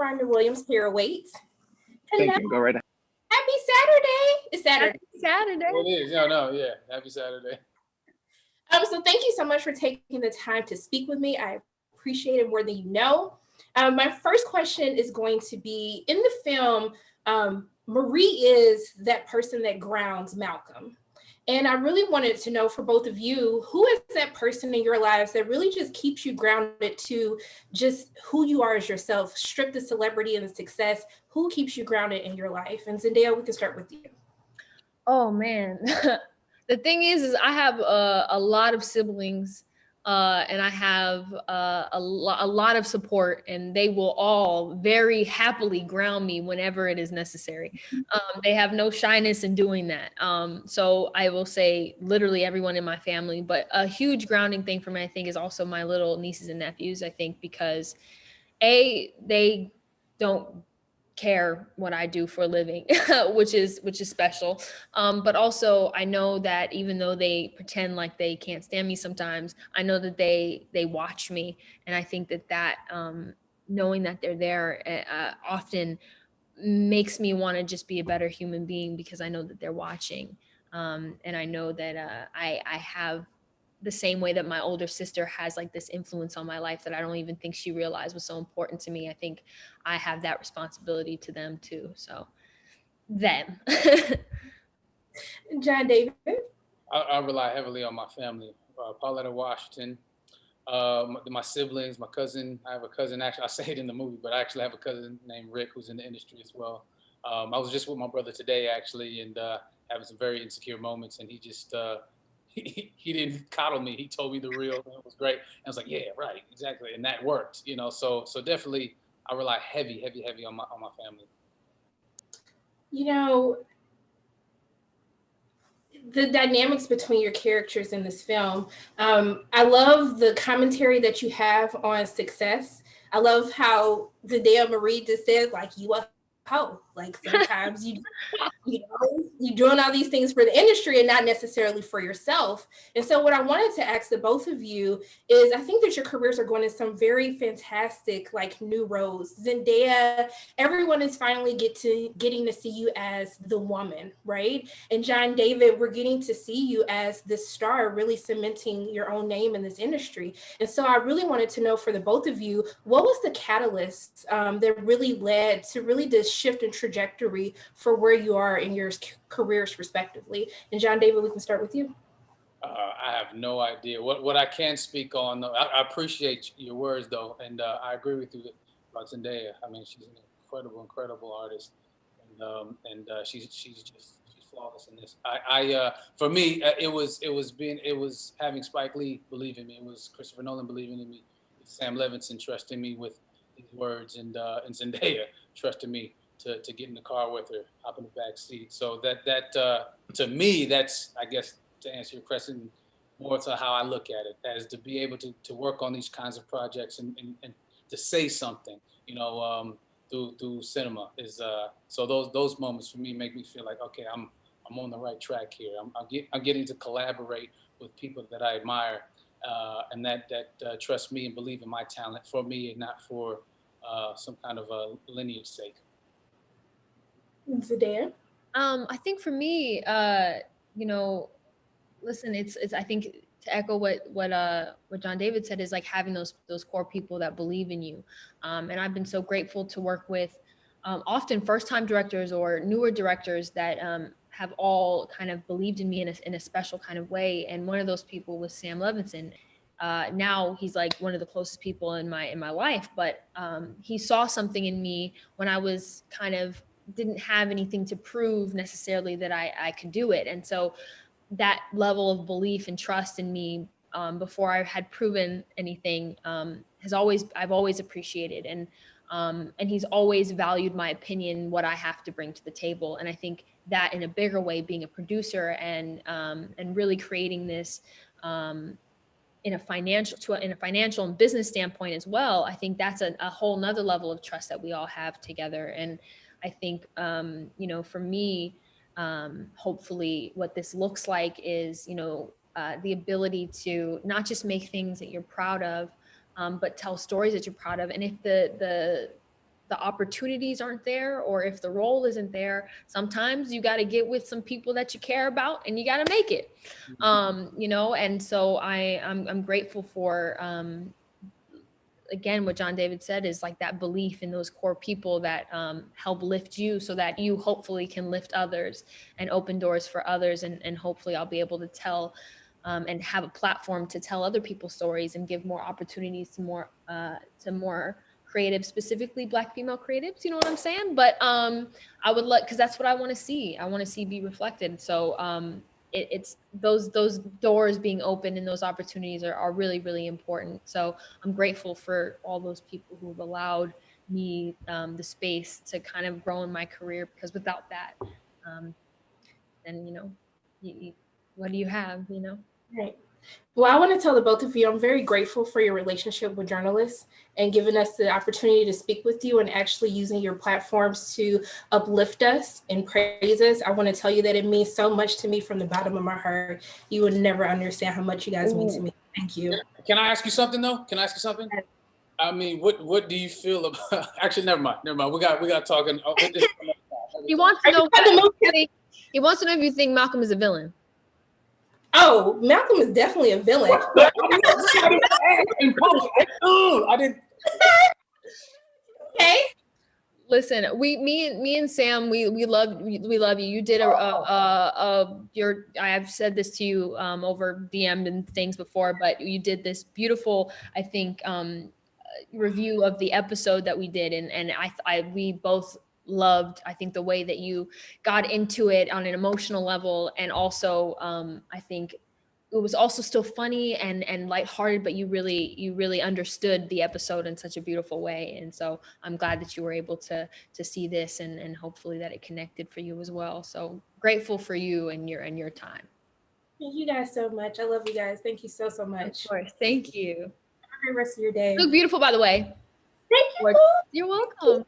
Rhonda Williams Parawait. Thank you. Go right ahead. Happy Saturday. It's Saturday. Happy Saturday. It is. Yeah. Happy Saturday. So thank you so much for taking the time to speak with me. I appreciate it more than you know. My first question is going to be, in the film, Marie is that person that grounds Malcolm. And I really wanted to know for both of you, who is that person in your lives that really just keeps you grounded to just who you are as yourself, strip the celebrity and the success, who keeps you grounded in your life? And Zendaya, we can start with you. Oh man. The thing is I have a lot of siblings, and I have a lot of support, and they will all very happily ground me whenever it is necessary. They have no shyness in doing that. So I will say literally everyone in my family, but a huge grounding thing for me, I think, is also my little nieces and nephews, I think, because they don't care what I do for a living, which is special. But also I know that even though they pretend like they can't stand me sometimes, I know that they watch me. And I think that knowing that they're there often makes me want to just be a better human being, because I know that they're watching. And I know that I have the same way that my older sister has like this influence on my life that I don't even think she realized was so important to me. I think I have that responsibility to them too. So them. John David. I rely heavily on my family. Pauletta Washington, my siblings, my cousin. I have a cousin, actually, I say it in the movie, but I actually have a cousin named Rick who's in the industry as well. I was just with my brother today, actually, and having some very insecure moments, and he just, he didn't coddle me. He told me the real, and it was great. And I was like, yeah, right, exactly. And that worked, so definitely I rely heavy on my family. The dynamics between your characters in this film. I love the commentary that you have on success. I love how Zendaya Marie just says, like, you a hoe. Like, sometimes you're doing all these things for the industry and not necessarily for yourself. And so what I wanted to ask the both of you is, I think that your careers are going in some very fantastic, like, new roads. Zendaya, everyone is finally getting to see you as the woman, right? And John David, we're getting to see you as this star, really cementing your own name in this industry. And so I really wanted to know for the both of you, what was the catalyst that really led to really this shift in trajectory for where you are in your careers respectively? And John David, we can start with you. I have no idea. What I can speak on, though, I appreciate your words, though, and I agree with you about Zendaya. I mean, she's an incredible artist, and she's flawless in this. For me, it was having Spike Lee believe in me. It was Christopher Nolan believing in me, Sam Levinson trusting me with these words, and Zendaya trusting me to get in the car with her, hop in the back seat. So that to me, that's, I guess, to answer your question, more to how I look at it, as to be able to work on these kinds of projects and to say something, through cinema is so those moments for me make me feel like, okay, I'm on the right track here. I'm getting to collaborate with people that I admire, and that trust me and believe in my talent for me and not for some kind of a lineage sake. Zendaya? I think for me, listen, it's I think, to echo what John David said, is like having those core people that believe in you. And I've been so grateful to work with often first-time directors or newer directors that have all kind of believed in me in a special kind of way. And one of those people was Sam Levinson. Now he's like one of the closest people in my life, but he saw something in me when I was kind of didn't have anything to prove necessarily that I could do it. And so that level of belief and trust in me before I had proven anything I've always appreciated. And he's always valued my opinion, what I have to bring to the table. And I think that in a bigger way, being a producer and really creating this in a financial and business standpoint as well, I think that's a whole nother level of trust that we all have together. And I think, for me, hopefully what this looks like is, the ability to not just make things that you're proud of, but tell stories that you're proud of. And if the the opportunities aren't there, or if the role isn't there, sometimes you got to get with some people that you care about and you got to make it. You know, and so I'm grateful for, again, what John David said is like that belief in those core people that help lift you so that you hopefully can lift others and open doors for others. And hopefully I'll be able to tell and have a platform to tell other people's stories and give more opportunities to more creatives, specifically Black female creatives, you know what I'm saying? But I would like, because that's what I want to see. I want to see be reflected. So it's those doors being open and those opportunities are really, really important. So I'm grateful for all those people who've allowed me the space to kind of grow in my career, because without that, then, you know, what do you have, you know? Right. Well, I want to tell the both of you, I'm very grateful for your relationship with journalists and giving us the opportunity to speak with you and actually using your platforms to uplift us and praise us. I want to tell you that it means so much to me from the bottom of my heart. You would never understand how much you guys mean to me. Thank you. Can I ask you something though? Can I ask you something? I mean, what do you feel about? Actually, never mind. We got talking. He wants to know. He wants to know if you think Malcolm is a villain. Oh, Malcolm is definitely a villain. I didn't. Okay. Listen, me and Sam, we love you. You did I've said this to you over DM and things before, but you did this beautiful, I think, review of the episode that we did, and we both loved, I think, the way that you got into it on an emotional level, and also I think it was also still funny and lighthearted, but you really understood the episode in such a beautiful way. And so I'm glad that you were able to see this, and hopefully that it connected for you as well. So grateful for you and your time. Thank you guys so much. I love you guys. Thank you so much. Of course. Thank you. Have a great rest of your day. You look beautiful, by the way. Thank you. You're welcome.